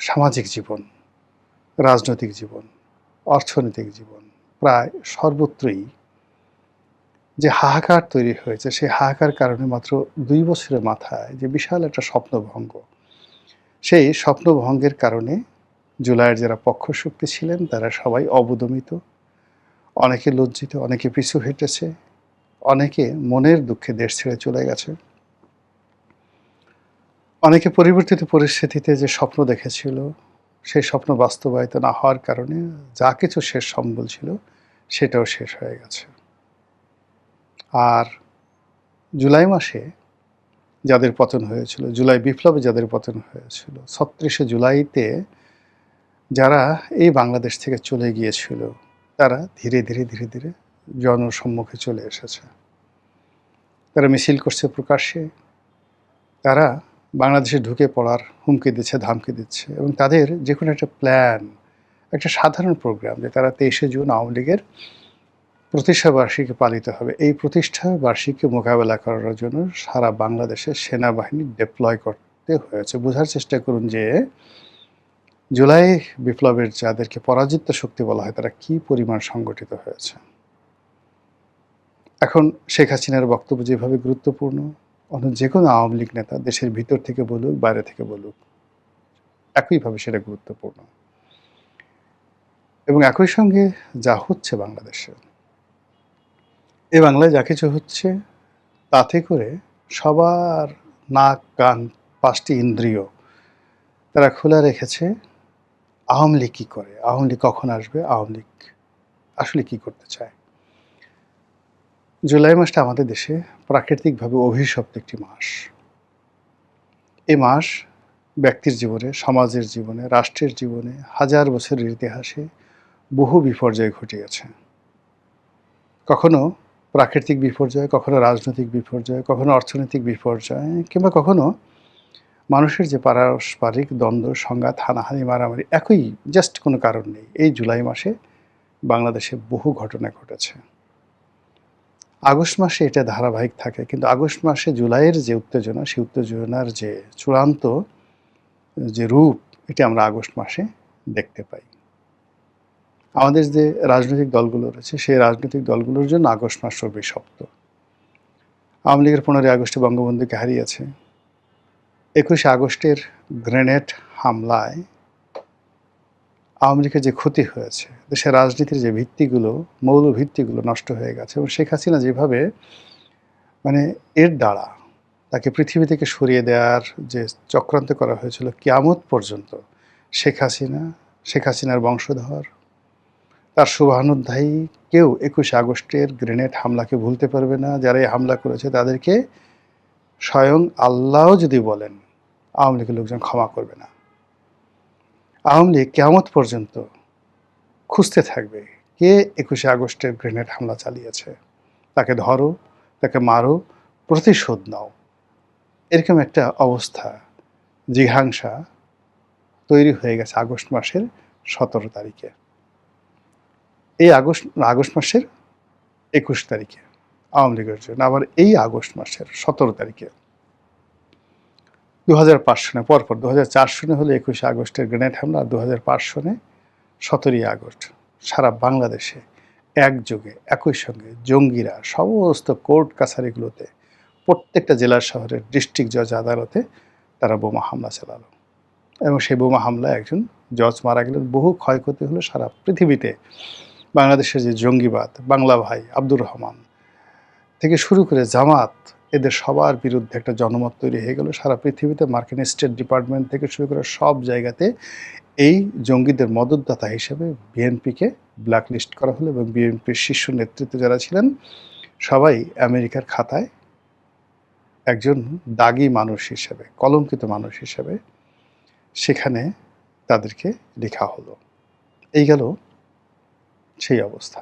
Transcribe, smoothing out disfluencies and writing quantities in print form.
সামাজিক জীবন, রাজনৈতিক জীবন, অর্থনৈতিক জীবন প্রায় সর্বত্রই যে হাহাকার তৈরি হয়েছে, সেই হাহাকার কারণে মাত্র ২ বছরের মাথায় যে বিশাল একটা স্বপ্নভঙ্গ, সেই স্বপ্নভঙ্গের কারণে জুলাইয়ের যারা পক্ষশক্তি ছিলেন তারা সবাই অবদমিত, অনেকে লজ্জিত, অনেকে পিছু হেঁটেছে, অনেকে মনের দুঃখে দেশ ছেড়ে চলে গেছে। অনেকে পরিবর্তিত পরিস্থিতিতে যে স্বপ্ন দেখেছিল, সেই স্বপ্ন বাস্তবায়িত না হওয়ার কারণে যা কিছু শেষ সম্বল ছিল সেটাও শেষ হয়ে গেছে। আর জুলাই মাসে যাদের পতন হয়েছিল, জুলাই বিপ্লবে যাদের পতন হয়েছিল, ৩৬শে জুলাইতে যারা এই বাংলাদেশ থেকে চলে গিয়েছিল, তারা ধীরে ধীরে ধীরে ধীরে জনসম্মুখে চলে এসেছে। তারা মিছিল করছে প্রকাশ্যে, তারা বাংলাদেশে ঢুকে পড়ার হুমকি দিচ্ছে, ধামকি দিচ্ছে, এবং তাদের যে কোনো একটা প্ল্যান, একটা সাধারণ প্রোগ্রাম যে তারা ২৩শে জুন আওয়ামী লীগের প্রতিষ্ঠা বার্ষিকী পালিত হবে, এই প্রতিষ্ঠা বার্ষিকী মোকাবেলা করার জন্য সারা বাংলাদেশে সেনাবাহিনী ডিপ্লয় করতে হয়েছে। বোঝার চেষ্টা করুন যে জুলাই বিপ্লবের যাদেরকে পরাজিত শক্তি বলা হয় তারা কী পরিমাণ সংগঠিত হয়েছে। এখন শেখ হাসিনার বক্তব্য যেভাবে গুরুত্বপূর্ণ, অন্য যে কোনো আওয়ামী লীগ নেতা দেশের ভিতর থেকে বলুক, বাইরে থেকে বলুক, একইভাবে সেটা গুরুত্বপূর্ণ। এবং একই সঙ্গে যা হচ্ছে বাংলাদেশে, এই বাংলায় যা কিছু হচ্ছে তাতে করে সবার নাক, কান, ৫টি ইন্দ্রিয় তারা খোলা রেখেছে আওয়ামী লীগ কী করে, আওয়ামী লীগ কখন আসবে, আওয়ামী লীগ আসলে কী করতে চায়। জুলাই মাসটা আমাদের দেশে প্রাকৃতিকভাবে অভিশপ্ত একটি মাস। এই মাস ব্যক্তির জীবনে, সমাজের জীবনে, রাষ্ট্রের জীবনে হাজার বছরের ইতিহাসে বহু বিপর্যয় ঘটিয়েছে। কখনো প্রাকৃতিক বিপর্যয়, কখনো রাজনৈতিক বিপর্যয়, কখনো অর্থনৈতিক বিপর্যয়, কিংবা কখনো মানুষের যে পারস্পরিক দ্বন্দ্ব, সংঘাত, হানাহানি, মারামারি, একই জাস্ট কোনো কারণ নেই। এই জুলাই মাসে বাংলাদেশে বহু ঘটনা ঘটেছে। আগস্ট মাসে এটা ধারাবাহিক থাকে, কিন্তু আগস্ট মাসে জুলাইয়ের যে উত্তেজনা, সেই উত্তেজনার যে চূড়ান্ত যে রূপ, এটা আমরা আগস্ট মাসে দেখতে পাই। আমাদের যে রাজনৈতিক দলগুলো রয়েছে, সেই রাজনৈতিক দলগুলোর জন্য আগস্ট মাস অভিশপ্ত। আওয়ামী লীগের ১৫ই আগস্টে বঙ্গবন্ধুকে হারিয়েছে। ২১শে আগস্টের গ্রেনেড হামলায় আওয়ামী লীগের যে ক্ষতি হয়েছে, দেশের রাজনীতির যে ভিত্তিগুলো, মৌল ভিত্তিগুলো নষ্ট হয়ে গেছে, এবং শেখ হাসিনা যেভাবে এর দ্বারা তাকে পৃথিবী থেকে সরিয়ে দেওয়ার যে চক্রান্ত করা হয়েছিল, কিয়ামত পর্যন্ত শেখ হাসিনার বংশধর, তার শুভানুধ্যায়ী কেউ ২১শে আগস্টের গ্রেনেড হামলাকে ভুলতে পারবে না। যারা এই হামলা করেছে তাদেরকে স্বয়ং আল্লাহও যদি বলেন, আওয়ামী লীগের লোকজন ক্ষমা করবে না। আওয়ামী লীগ কিয়ামত পর্যন্ত খুঁজতে থাকবে কে ২১শে আগস্টের গ্রেনেড হামলা চালিয়েছে, তাকে ধরো, তাকে মারো, প্রতিশোধ নাও। এরকম একটা অবস্থা, জিঘাংসা তৈরি হয়ে গেছে আগস্ট মাসের ১৭ তারিখে। এই আগস্ট মাসের ২১ তারিখে আওয়ামী লীগের জন্য, আবার এই আগস্ট মাসের ১৭ তারিখে ২০০৫ সনে, পরপর ২০০৪ সনে হলো ২১শে আগস্টের গ্রেনেড হামলা, আর ২০০৫ সনে ১৭ই আগস্ট সারা বাংলাদেশে একযোগে একই সঙ্গে জঙ্গিরা সমস্ত কোর্ট কাছারিগুলোতে, প্রত্যেকটা জেলা শহরের ডিস্ট্রিক্ট জজ আদালতে তারা বোমা হামলা চালালো, এবং সেই বোমা হামলায় একজন জজ মারা গেলেন। বহু ক্ষয়ক্ষতি হলো সারা পৃথিবীতে। বাংলাদেশের যে জঙ্গিবাদ, বাংলা ভাই, আব্দুর রহমান থেকে শুরু করে জামাত, এদের সবার বিরুদ্ধে একটা জনমত তৈরি হয়ে গেল সারা পৃথিবীতে। মার্কিন স্টেট ডিপার্টমেন্ট থেকে শুরু করে সব জায়গাতে এই জঙ্গিদের মদতদাতা হিসেবে বিএনপিকে ব্ল্যাকলিস্ট করা হলো, এবং বিএনপির শীর্ষ নেতৃত্বে যারা ছিলেন সবাই আমেরিকার খাতায় একজন দাগী মানুষ হিসেবে, কলঙ্কিত মানুষ হিসেবে সেখানে তাদেরকে লেখা হলো। এই গেল সেই অবস্থা।